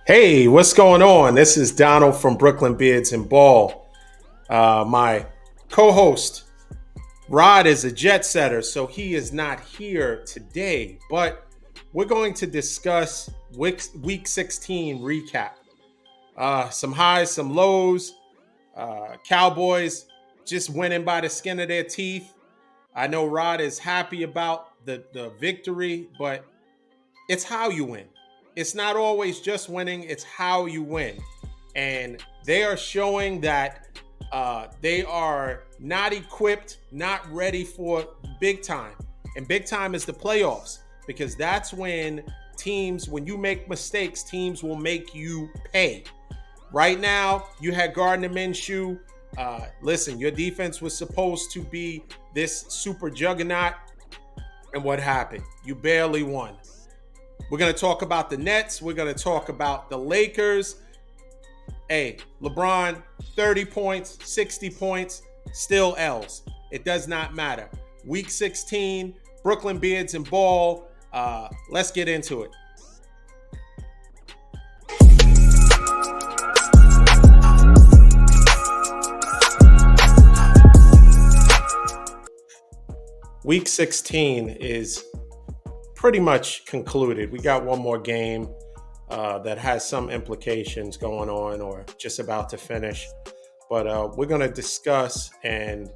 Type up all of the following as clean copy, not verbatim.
Hey, what's going on? This is Donald from Brooklyn Beards and Ball. My co host, Rod, is a jet setter, so he is not here today, but we're going to discuss week 16 recap. Some highs, some lows. Cowboys just winning by the skin of their teeth. I know Rod is happy about the victory, but it's how you win. It's not always just winning, it's how you win. And they are showing that they are not equipped, not ready for big time. And big time is the playoffs because that's when when you make mistakes, teams will make you pay. Right now, you had Gardner Minshew. Listen, your defense was supposed to be this super juggernaut. And what happened? You barely won. We're going to talk about the Nets. We're going to talk about the Lakers. Hey, LeBron, 30 points, 60 points, still L's. It does not matter. Week 16, Brooklyn Beards and Ball. Let's get into it. Week 16 is pretty much concluded. We got one more game that has some implications going on or just about to finish. But we're going to discuss and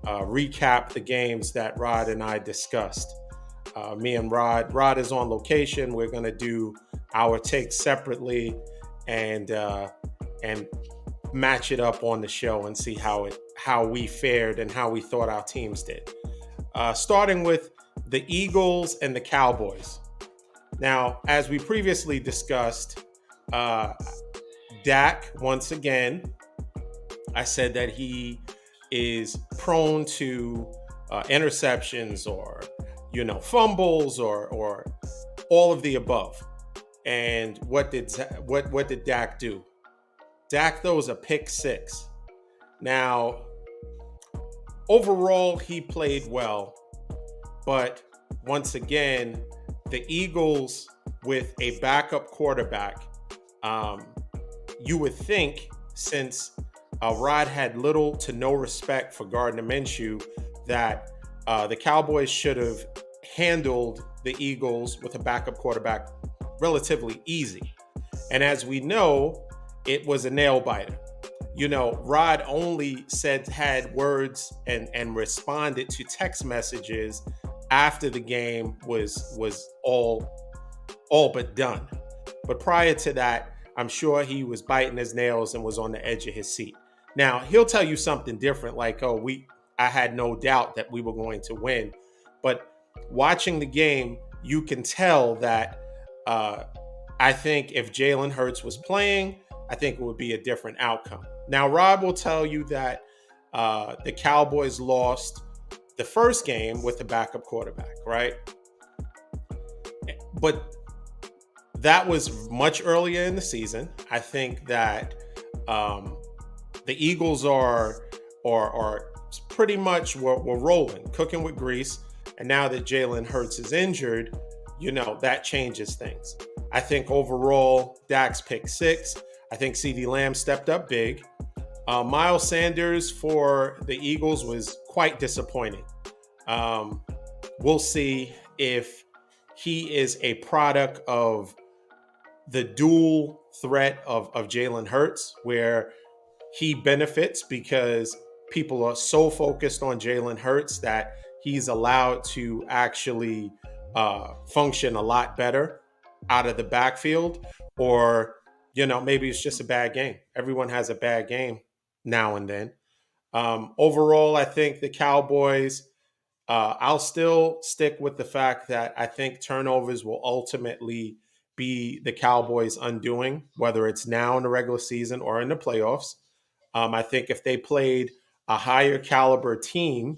recap the games that Rod and I discussed. Me and Rod is on location. We're going to do our takes separately and match it up on the show and see how we fared and how we thought our teams did. Starting with the Eagles and the Cowboys. Now, as we previously discussed, Dak, once again, I said that he is prone to interceptions or, fumbles or all of the above. And what did Dak do? Dak throws a pick six. Now, overall, he played well, but once again, the Eagles with a backup quarterback, you would think since Rod had little to no respect for Gardner Minshew, that the Cowboys should have handled the Eagles with a backup quarterback relatively easy. And as we know, it was a nail biter. Rod only had words and responded to text messages after the game was all but done. But prior to that, I'm sure he was biting his nails and was on the edge of his seat. Now, he'll tell you something different, like, I had no doubt that we were going to win. But watching the game, you can tell that I think if Jalen Hurts was playing, I think it would be a different outcome. Now, Rob will tell you that the Cowboys lost the first game with the backup quarterback, right? But that was much earlier in the season. I think that the Eagles are pretty much we're rolling, cooking with grease. And now that Jalen Hurts is injured, that changes things. I think overall, Dak's pick six. I think CeeDee Lamb stepped up big. Miles Sanders for the Eagles was quite disappointing. We'll see if he is a product of the dual threat of Jalen Hurts, where he benefits because people are so focused on Jalen Hurts that he's allowed to actually function a lot better out of the backfield, or maybe it's just a bad game. Everyone has a bad game now and then. Overall, I think the Cowboys. I'll still stick with the fact that I think turnovers will ultimately be the Cowboys' undoing, whether it's now in the regular season or in the playoffs. I think if they played a higher caliber team,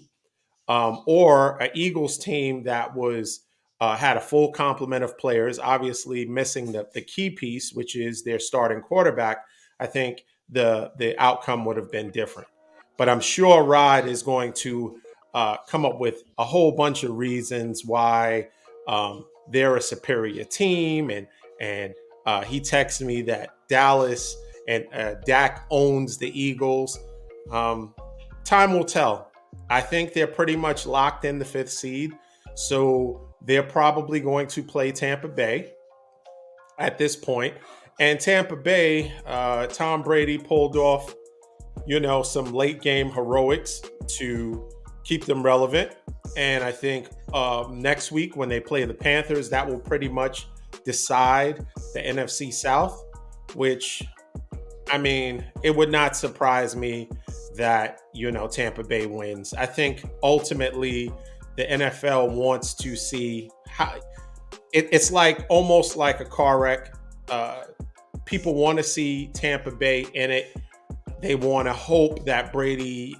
or an Eagles team that was had a full complement of players, obviously missing the key piece, which is their starting quarterback, I think the outcome would have been different. But I'm sure Rod is going to come up with a whole bunch of reasons why they're a superior team and He texted me that Dallas and Dak owns the Eagles. Um, Time will tell. I think they're pretty much locked in the fifth seed. So they're probably going to play Tampa Bay at this point. And Tampa Bay, Tom Brady pulled off, some late game heroics to keep them relevant. And I think next week when they play the Panthers, that will pretty much decide the NFC South, which, I mean, it would not surprise me that, Tampa Bay wins. I think ultimately the NFL wants to see how it's like almost like a car wreck. People want to see Tampa Bay in it. They want to hope that Brady,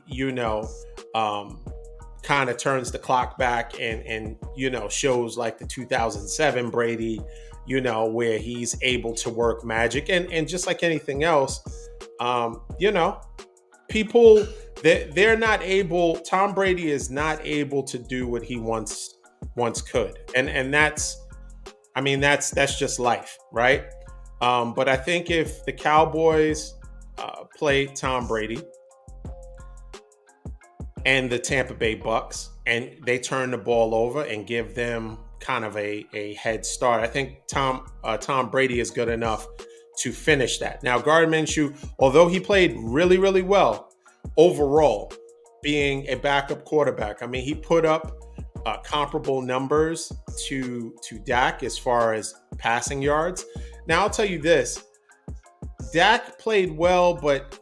kind of turns the clock back and shows like the 2007 Brady, where he's able to work magic and just like anything else, people they're not able. Tom Brady is not able to do what he once could, and that's just life, right? But I think if the Cowboys play Tom Brady and the Tampa Bay Bucks, and they turn the ball over and give them kind of a head start, I think Tom Brady is good enough to finish that. Now, Gardner Minshew, although he played really, really well overall, being a backup quarterback, I mean, he put up comparable numbers to Dak as far as passing yards. Now, I'll tell you this: Dak played well, but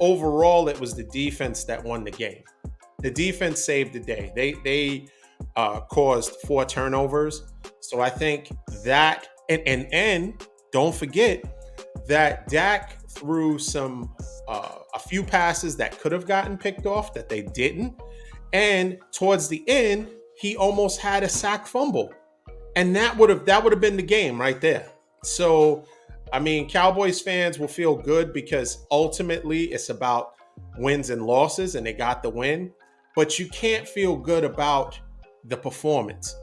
overall, it was the defense that won the game. The defense saved the day. They caused 4 turnovers. So I think that, and don't forget that Dak threw a few passes that could have gotten picked off that they didn't. And towards the end, he almost had a sack fumble. And that would have been the game right there. So, I mean, Cowboys fans will feel good because ultimately it's about wins and losses, and they got the win. But you can't feel good about the performance.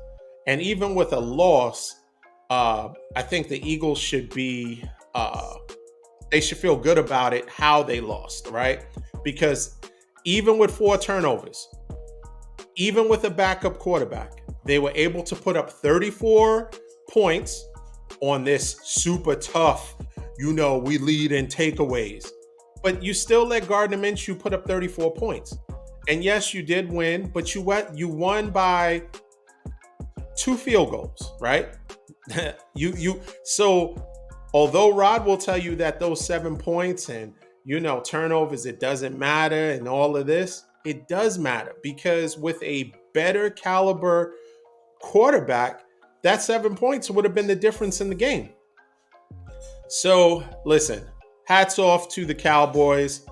And even with a loss, I think the Eagles should be, they should feel good about it, how they lost, right? Because even with 4 turnovers, even with a backup quarterback, they were able to put up 34 points on this super tough, we lead in takeaways. But you still let Gardner Minshew put up 34 points. And yes, you did win, but you won by 2 field goals, right? So although Rod will tell you that those 7 points and turnovers, it doesn't matter and all of this, it does matter because with a better caliber quarterback, that 7 points would have been the difference in the game. So listen, hats off to the Cowboys.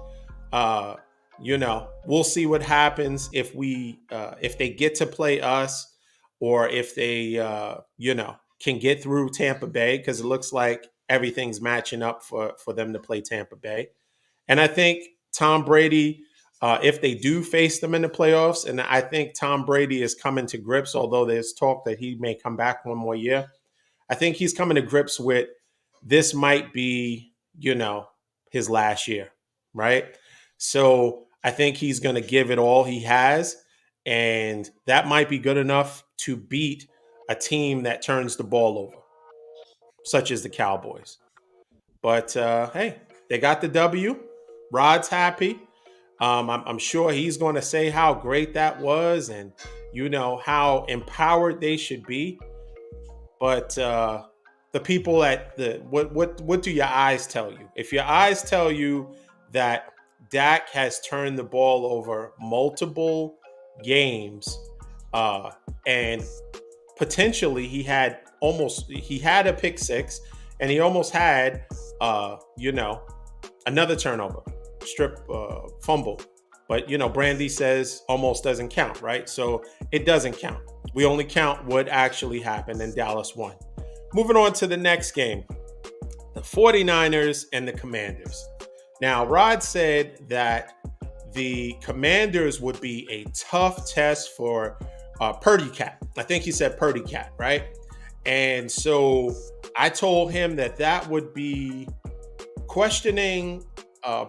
We'll see what happens if they get to play us, or if they can get through Tampa Bay, because it looks like everything's matching up for them to play Tampa Bay. And I think Tom Brady, if they do face them in the playoffs, and I think Tom Brady is coming to grips, although there's talk that he may come back one more year, I think he's coming to grips with this might be, his last year, right? So I think he's going to give it all he has, and that might be good enough to beat a team that turns the ball over, such as the Cowboys. But hey, they got the W. Rod's happy. I'm sure he's going to say how great that was, and how empowered they should be. But the people at the what do your eyes tell you? If your eyes tell you that Dak has turned the ball over multiple games, and potentially he had a pick six, and he almost had another turnover, strip fumble. But Brandy says almost doesn't count, right? So it doesn't count. We only count what actually happened, and Dallas won. Moving on to the next game, the 49ers and the Commanders. Now, Rod said that the Commanders would be a tough test for Purdy Cat. I think he said Purdy Cat, right? And so I told him that that would be questioning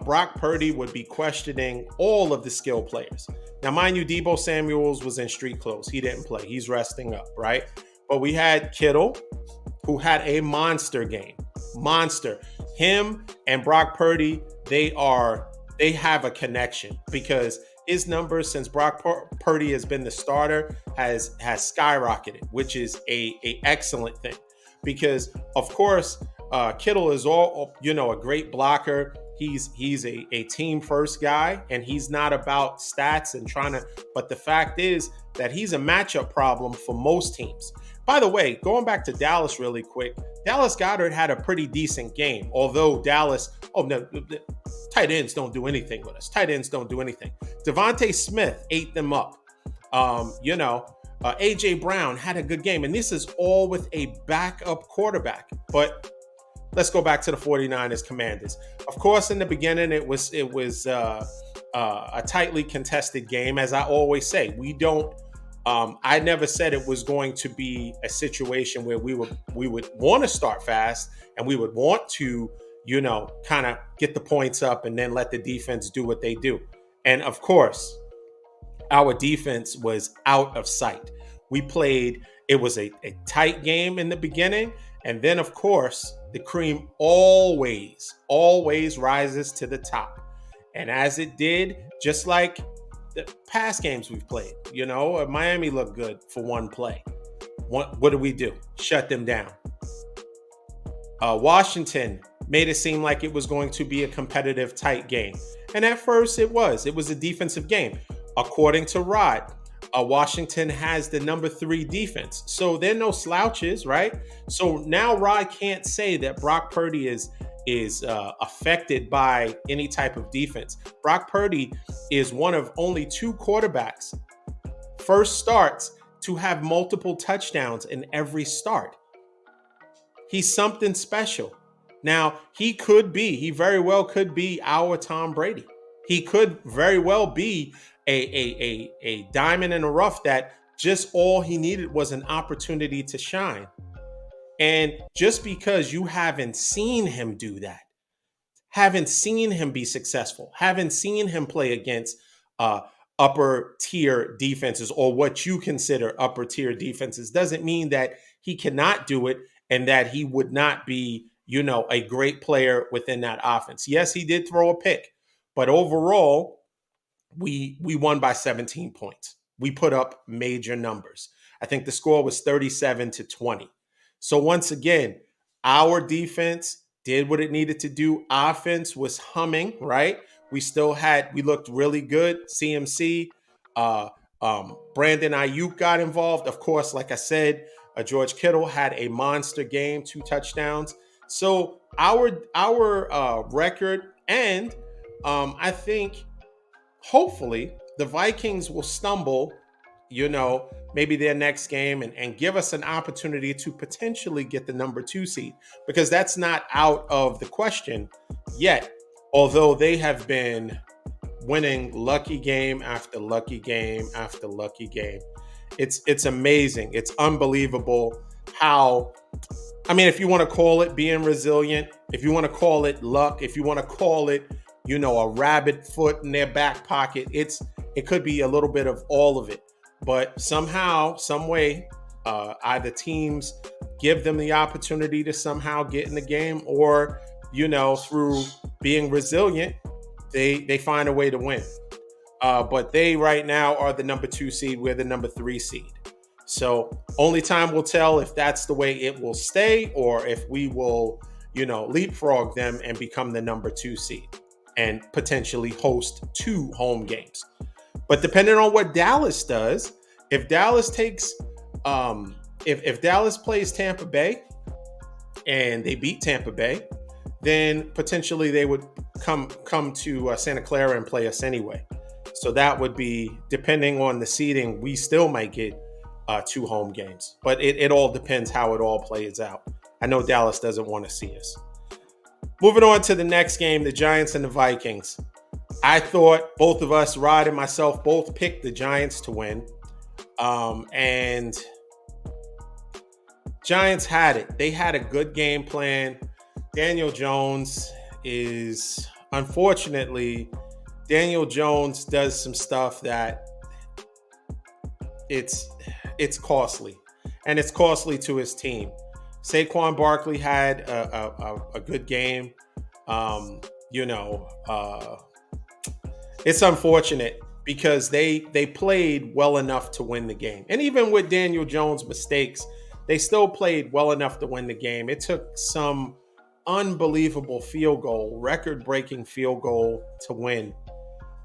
Brock Purdy would be questioning all of the skill players. Now, mind you, Debo Samuels was in street clothes. He didn't play. He's resting up, right? But we had Kittle, who had a monster game. Monster. Him and Brock Purdy, they have a connection because his numbers since Brock Purdy has been the starter has skyrocketed, which is a excellent thing. Because of course, Kittle is all a great blocker. He's a team first guy, and he's not about stats and trying to. But the fact is that he's a matchup problem for most teams. By the way, going back to Dallas really quick, Dallas Goedert had a pretty decent game. Although Dallas, oh no, tight ends don't do anything with us. Tight ends don't do anything. Devontae Smith ate them up. AJ Brown had a good game, and this is all with a backup quarterback. But let's go back to the 49ers Commanders. Of course, in the beginning, it was a tightly contested game. As I always say, we don't. I never said it was going to be a situation where we would want to start fast and we would want to, kind of get the points up and then let the defense do what they do. And of course, our defense was out of sight. It was a tight game in the beginning. And then, of course, the cream always rises to the top. And as it did, just like the past games we've played, Miami looked good for one play. What do we do? Shut them down. Washington made it seem like it was going to be a competitive, tight game. And at first it was. It was a defensive game. According to Rod, Washington has the number 3 defense. So they're no slouches, right? So now Rod can't say that Brock Purdy is affected by any type of defense. Brock Purdy is one of only 2 quarterbacks, first starts, to have multiple touchdowns in every start. He's something special. Now, he very well could be our Tom Brady. He could very well be a diamond in the rough that just all he needed was an opportunity to shine. And just because you haven't seen him do that, haven't seen him be successful, haven't seen him play against upper tier defenses or what you consider upper tier defenses, doesn't mean that he cannot do it and that he would not be, a great player within that offense. Yes, he did throw a pick, but overall, we won by 17 points. We put up major numbers. I think the score was 37-20. So once again, our defense did what it needed to do. Offense was humming, right? We looked really good. CMC, Brandon Ayuk got involved. Of course, like I said, George Kittle had a monster game, 2 touchdowns. So our record, and I think hopefully the Vikings will stumble, maybe their next game and give us an opportunity to potentially get the number 2 seed, because that's not out of the question yet. Although they have been winning lucky game after lucky game after lucky game. It's amazing. It's unbelievable how, if you want to call it being resilient, if you want to call it luck, if you want to call it, a rabbit foot in their back pocket, it could be a little bit of all of it. But somehow, some way, either teams give them the opportunity to somehow get in the game, or, through being resilient, they find a way to win. But they right now are the number 2 seed. We're the number 3 seed. So only time will tell if that's the way it will stay, or if we will, leapfrog them and become the number 2 seed and potentially host 2 home games. But depending on what Dallas does, if Dallas takes, if Dallas plays Tampa Bay and they beat Tampa Bay, then potentially they would come to Santa Clara and play us anyway. So that would be, depending on the seeding, we still might get 2 home games. But it all depends how it all plays out. I know Dallas doesn't want to see us. Moving on to the next game, the Giants and the Vikings. I thought both of us, Rod and myself, both picked the Giants to win. And Giants had it. They had a good game plan. Daniel Jones is, unfortunately, Daniel Jones does some stuff that it's it's costly, and it's costly to his team. Saquon Barkley had a good game. Um, you know, it's unfortunate because they played well enough to win the game, and even with Daniel Jones' mistakes, they still played well enough to win the game. It took some unbelievable field goal, record-breaking field goal to win,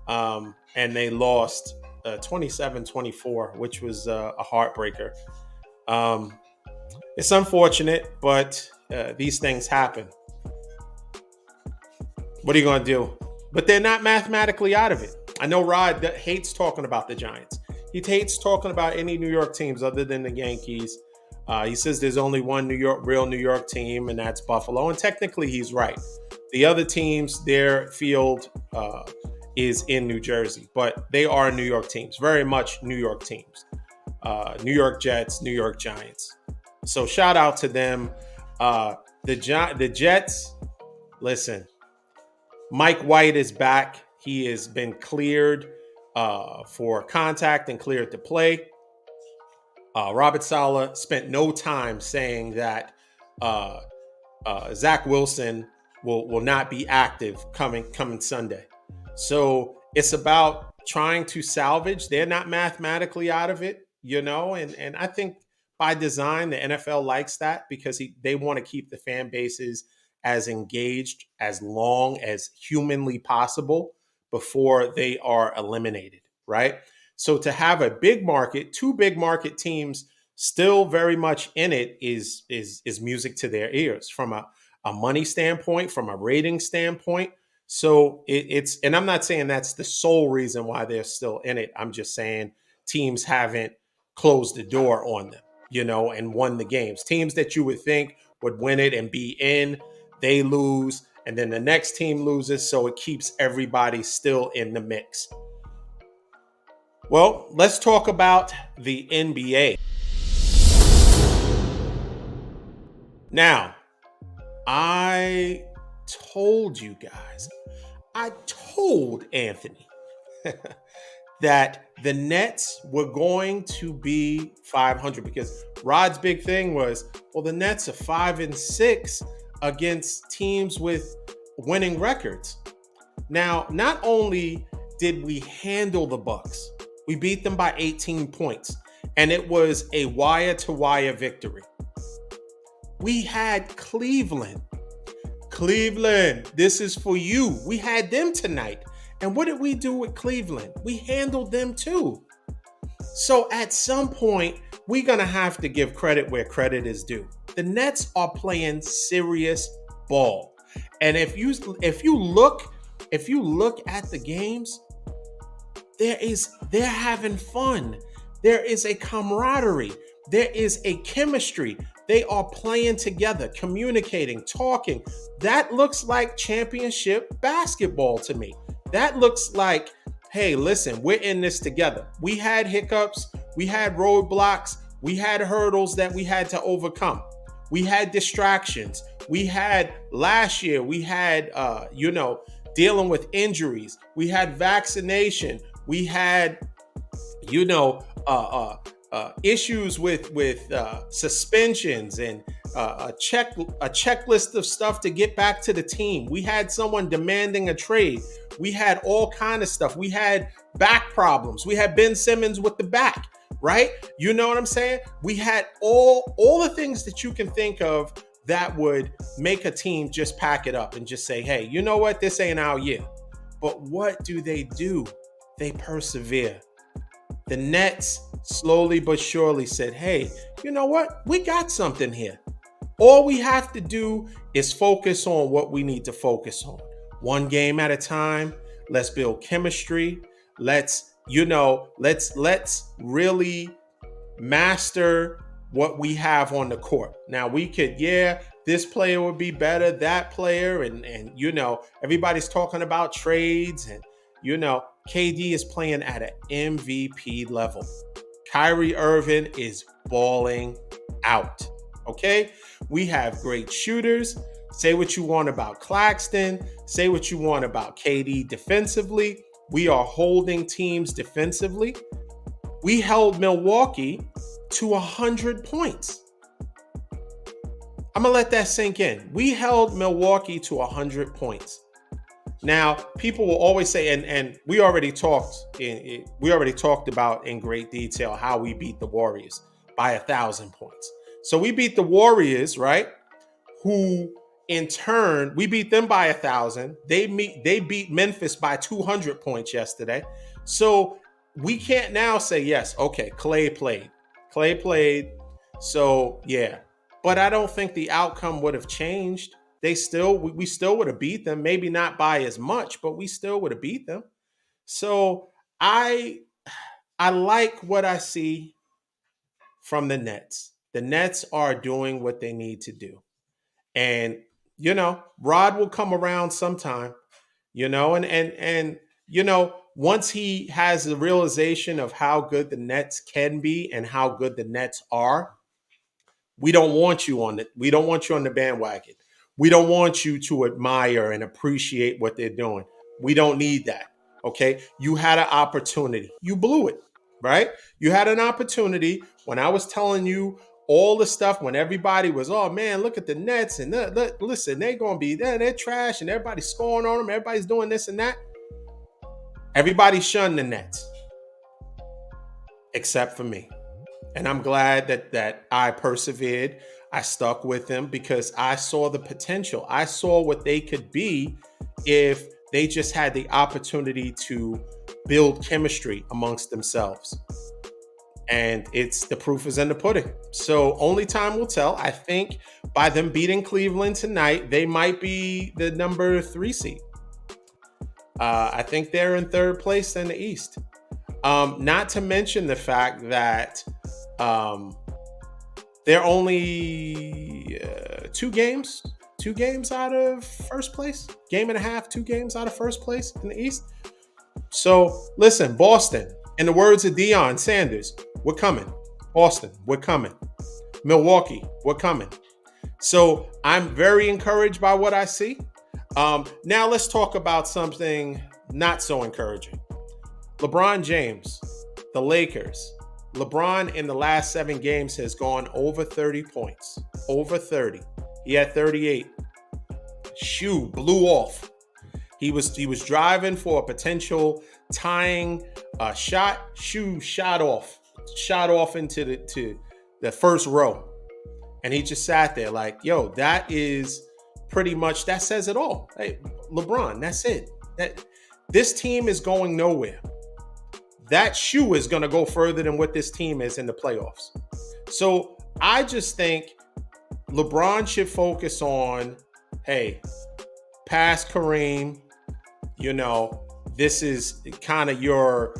and they lost 27-24, which was a heartbreaker. Um, it's unfortunate, but these things happen. What are you going to do? But they're not mathematically out of it. I know Rod hates talking about the Giants. He hates talking about any New York teams other than the Yankees. He says there's only one real New York team, and that's Buffalo. And technically, he's right. The other teams, their field is in New Jersey, but they are New York teams, very much New York teams. New York Jets, New York Giants. So shout out to them. The Jets, listen, Mike White is back. He has been cleared for contact and cleared to play. Robert Saleh spent no time saying that Zach Wilson will not be active coming Sunday. So it's about trying to salvage. They're not mathematically out of it, and I think by design the NFL likes that because they want to keep the fan bases as engaged as long as humanly possible before they are eliminated, right? So to have a big market, two big market teams still very much in it is music to their ears from a money standpoint, from a rating standpoint. So it's, and I'm not saying that's the sole reason why they're still in it. I'm just saying teams haven't closed the door on them, and won the games. Teams that you would think would win it and be in, they lose, and then the next team loses. So it keeps everybody still in the mix. Well, let's talk about the NBA. Now, I told you guys, I told Anthony that the Nets were going to be 500 because Rod's big thing was, well, the Nets are 5-6 against teams with winning records. Now, not only did we handle the Bucks, we beat them by 18 points, and it was a wire-to-wire victory. We had Cleveland. Cleveland, this is for you. We had them tonight. And what did we do with Cleveland? We handled them too. So at some point, we're going to have to give credit where credit is due. The Nets are playing serious ball. And if you look at the games, they're having fun. There is a camaraderie. There is a chemistry. They are playing together, communicating, talking. That looks like championship basketball to me. That looks like, hey, listen, we're in this together. We had hiccups. We had roadblocks. We had hurdles that we had to overcome. We had distractions. We had last year, we had, dealing with injuries. We had vaccination. We had, issues with suspensions and a checklist of stuff to get back to the team. We had someone demanding a trade. We had all kind of stuff. We had back problems. We had Ben Simmons with the back, right? You know what I'm saying? We had all the things that you can think of that would make a team just pack it up and just say, hey, you know what? This ain't our year. But what do? They persevere. The Nets slowly but surely said, hey, you know what? We got something here. All we have to do is focus on what we need to focus on. One game at a time. Let's build chemistry. Let's really master what we have on the court. Now we could, this player would be better, that player, and everybody's talking about trades, and KD is playing at an MVP level. Kyrie Irving is balling out. Okay? We have great shooters. Say what you want about Claxton. Say what you want about KD defensively. We are holding teams defensively. We held Milwaukee to 100 points. I'm going to let that sink in. We held Milwaukee to 100 points. Now, people will always say, and we already talked about in great detail how we beat the Warriors by 1,000 points. So we beat the Warriors, right? Who in turn we beat them by 1,000. They beat Memphis by 200 points yesterday. So we can't now say yes. Okay, Clay played. Clay played. So yeah, but I don't think the outcome would have changed. We still would have beat them. Maybe not by as much, but we still would have beat them. So I I like what I see from the Nets. The Nets are doing what they need to do. And Rod will come around sometime, and once he has the realization of how good the Nets can be and how good the Nets are, we don't want you on the bandwagon. We don't want you to admire and appreciate what they're doing. We don't need that. Okay? You had an opportunity. You blew it, right? You had an opportunity when I was telling you all the stuff when everybody was, oh man, look at the Nets and listen, they're gonna be there, they're trash, and everybody's scoring on them, everybody's doing this and that. Everybody shunned the Nets except for me. And I'm glad that I persevered. I stuck with them because I saw the potential. I saw what they could be if they just had the opportunity to build chemistry amongst themselves. And it's the proof is in the pudding. So only time will tell. I think by them beating Cleveland tonight, they might be the number 3 seed. I think they're in third place in the East. Not to mention the fact that um, they're only 2 games out of first place, game and a half, 2 games out of first place in the East. So listen, Boston, in the words of Deion Sanders, we're coming. Boston, we're coming. Milwaukee, we're coming. So I'm very encouraged by what I see. Now let's talk about something not so encouraging. LeBron James, the Lakers. LeBron in the last 7 games has gone over 30 points. Over 30. He had 38. Shoe blew off. He was driving for a potential tying shot. Shoe shot off into the first row, and he just sat there like, "Yo, that is pretty much that says it all." Hey, LeBron, that's it. This team is going nowhere. That shoe is going to go further than what this team is in the playoffs. So I just think LeBron should focus on, hey, pass Kareem. This is kind of your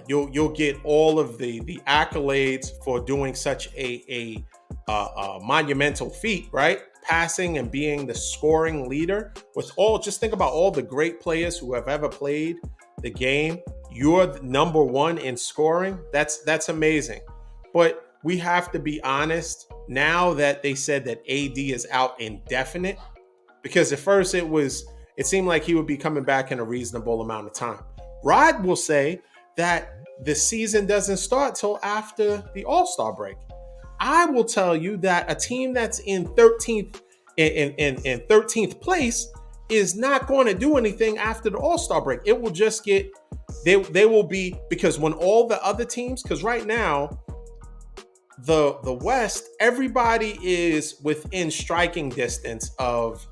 you'll get all of the accolades for doing such a monumental feat, right? Passing and being the scoring leader. Just think about all the great players who have ever played the game. You're number 1 in scoring. That's amazing. But we have to be honest. Now that they said that AD is out indefinite, because at first it seemed like he would be coming back in a reasonable amount of time. Rod will say that the season doesn't start till after the All-Star break. I will tell you that a team that's in 13th in 13th place is not going to do anything after the All-Star break. It will just get they will be, because when all the other teams, because right now the West, everybody is within striking distance of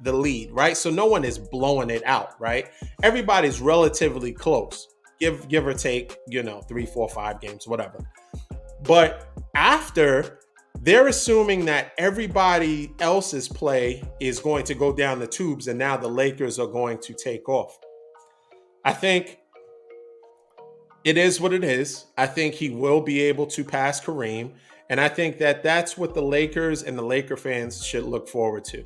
the lead, right? So no one is blowing it out, right? Everybody's relatively close, give or take, 3, 4, 5 games, whatever. But after, they're assuming that everybody else's play is going to go down the tubes, and now the Lakers are going to take off. I think it is what it is. I think he will be able to pass Kareem. And I think that that's what the Lakers and the Laker fans should look forward to.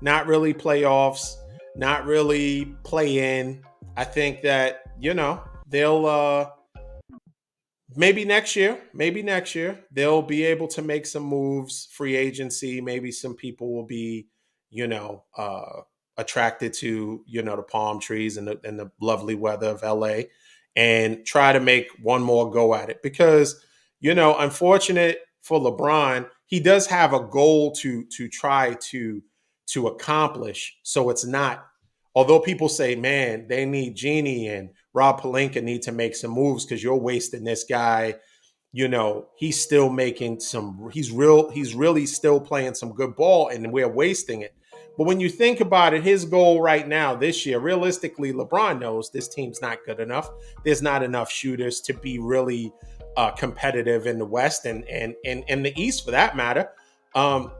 Not really playoffs, not really play in. I think that, they'll maybe next year they'll be able to make some moves, free agency. Maybe some people will be, you know, attracted to, you know, the palm trees and the lovely weather of LA, and try to make one more go at it. Because, you know, unfortunate for LeBron, he does have a goal to try to accomplish. So it's not, although people say, man, they need Genie and Rob Pelinka need to make some moves because you're wasting this guy. You know, he's still making some, he's really still playing some good ball, and we're wasting it. But when you think about it, his goal right now this year, realistically, LeBron knows this team's not good enough. There's not enough shooters to be really competitive in the West and the East for that matter.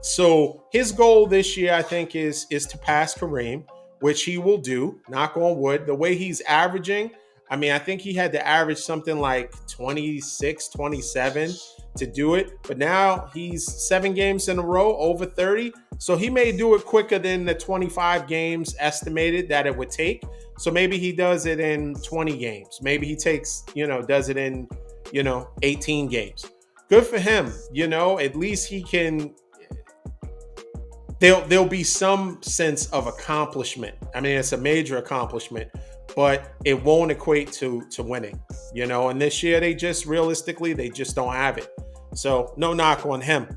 So his goal this year, I think, is to pass Kareem, which he will do. Knock on wood. The way he's averaging, I mean, I think he had to average something like 26, 27 to do it. But now he's 7 games in a row over 30. So he may do it quicker than the 25 games estimated that it would take. So maybe he does it in 20 games. Maybe he takes, you know, does it in, you know, 18 games. Good for him. You know, at least he can, there'll be some sense of accomplishment. I mean, it's a major accomplishment, but it won't equate to winning, you know. And this year, they just realistically, they just don't have it. So no knock on him.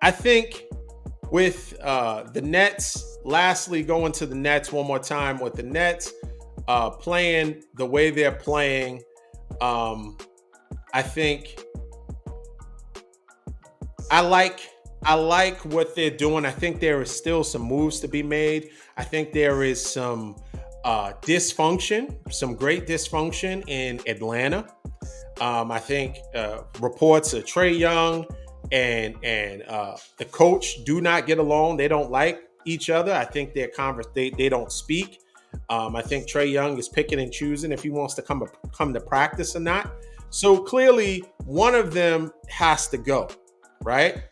I think with the Nets, lastly, going to the Nets one more time with the Nets playing the way they're playing, I think I like what they're doing. I think there is still some moves to be made. I think there is some dysfunction, some great dysfunction in Atlanta. I think reports of Trae Young and the coach do not get along. They don't like each other. I think they don't speak. I think Trae Young is picking and choosing if he wants to come to practice or not. So clearly, one of them has to go, right?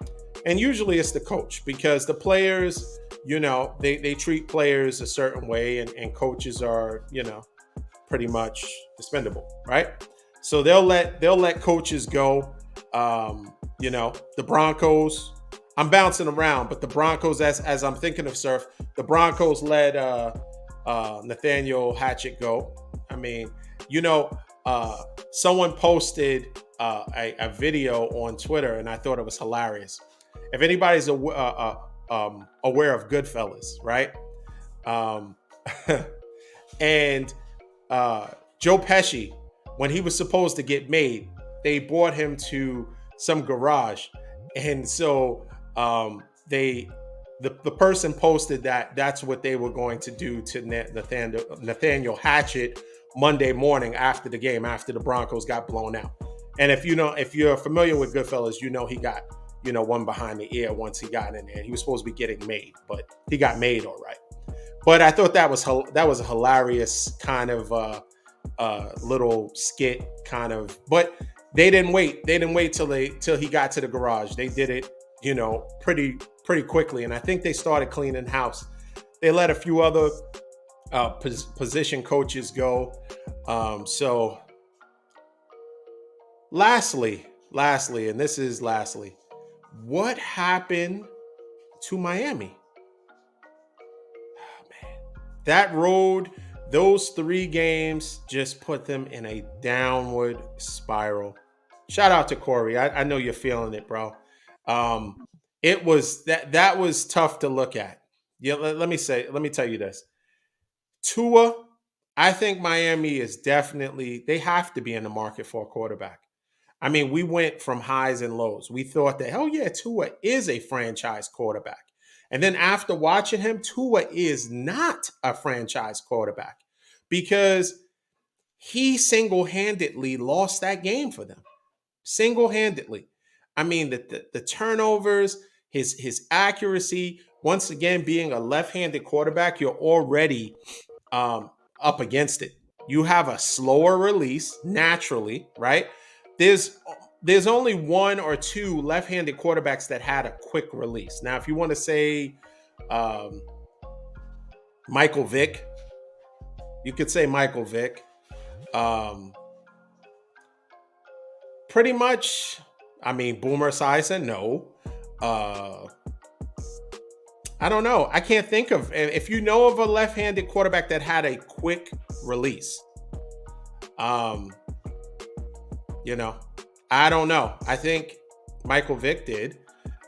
And usually it's the coach, because the players, you know, they treat players a certain way, and coaches are, you know, pretty much expendable, right? So they'll let coaches go. You know, the Broncos. I'm bouncing around, but the Broncos, as I'm thinking of Surf, the Broncos let Nathaniel Hatchett go. I mean, you know, someone posted a video on Twitter, and I thought it was hilarious. If anybody's aware of Goodfellas, right? Um, and Joe Pesci, when he was supposed to get made, they brought him to some garage, and so the person posted that that's what they were going to do to Nathaniel Hatchett Monday morning after the game, after the Broncos got blown out. And if you're familiar with Goodfellas, you know he got, you know, one behind the ear once he got in there. He was supposed to be getting made, but he got made all right. But I thought that was a hilarious kind of little skit kind of. But they didn't wait. They didn't wait till he got to the garage. They did it, you know, pretty quickly. And I think they started cleaning house. They let a few other position coaches go. So lastly, and this is lastly, what happened to Miami? Oh, man. That road, those 3 games just put them in a downward spiral. Shout out to Corey. I know you're feeling it, bro. It was that was tough to look at. Yeah, let me tell you this. Tua, I think Miami is definitely, they have to be in the market for a quarterback. I mean, we went from highs and lows. We thought that, hell yeah, Tua is a franchise quarterback. And then after watching him, Tua is not a franchise quarterback, because he single-handedly lost that game for them. Single-handedly. I mean, the turnovers, his accuracy, once again, being a left-handed quarterback, you're already up against it. You have a slower release naturally, right? There's only one or two left-handed quarterbacks that had a quick release. Now, if you want to say Michael Vick, you could say Michael Vick. Um, Pretty much, I mean, Boomer Esiason, no. Uh, I don't know. I can't think of, if you know of a left-handed quarterback that had a quick release. Um, you know, I don't know. I think Michael Vick did,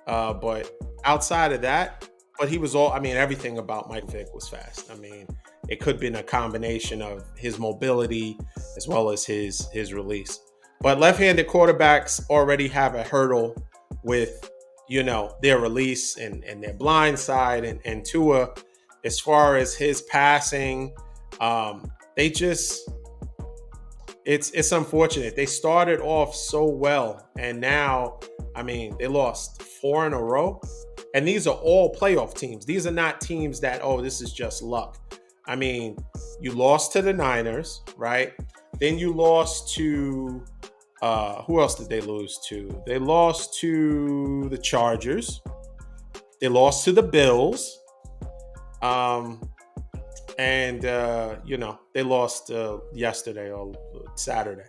but outside of that, but he was all. I mean, everything about Michael Vick was fast. I mean, it could have been a combination of his mobility as well as his release. But left-handed quarterbacks already have a hurdle with their release and their blind side and Tua, as far as his passing, they just it's unfortunate. They started off so well, and now, I mean, they lost 4 in a row. And these are all playoff teams. These are not teams that, oh, this is just luck. I mean, you lost to the Niners, right? Then you lost to who else did they lose to? They lost to the Chargers. They lost to the Bills. Um, and they lost yesterday or Saturday.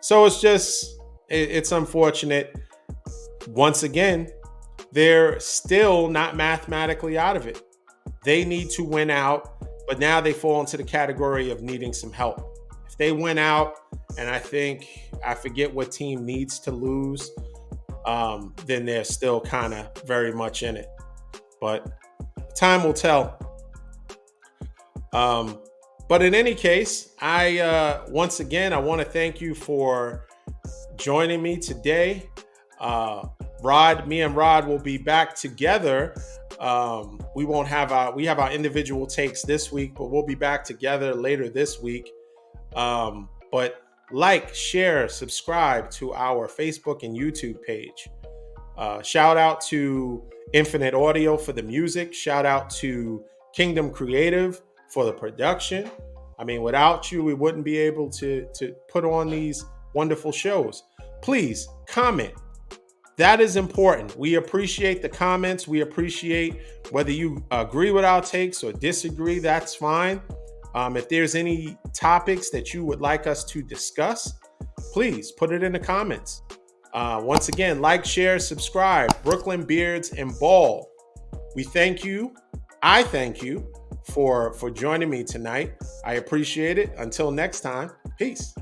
So it's just it's unfortunate. Once again, they're still not mathematically out of it. They need to win out, but now they fall into the category of needing some help. If they win out, and I forget what team needs to lose, then they're still kind of very much in it. But time will tell. But in any case, I want to thank you for joining me today. Me and Rod will be back together. We have our individual takes this week, but we'll be back together later this week. But like, share, subscribe to our Facebook and YouTube page. Shout out to Infinite Audio for the music. Shout out to Kingdom Creative for the production. I mean, without you, we wouldn't be able to put on these wonderful shows. Please comment. That is important. We appreciate the comments. We appreciate whether you agree with our takes or disagree. That's fine. If there's any topics that you would like us to discuss, please put it in the comments. Once again, like, share, subscribe. Brooklyn Beards and Ball. We thank you. I thank you for joining me tonight. I appreciate it. Until next time, peace.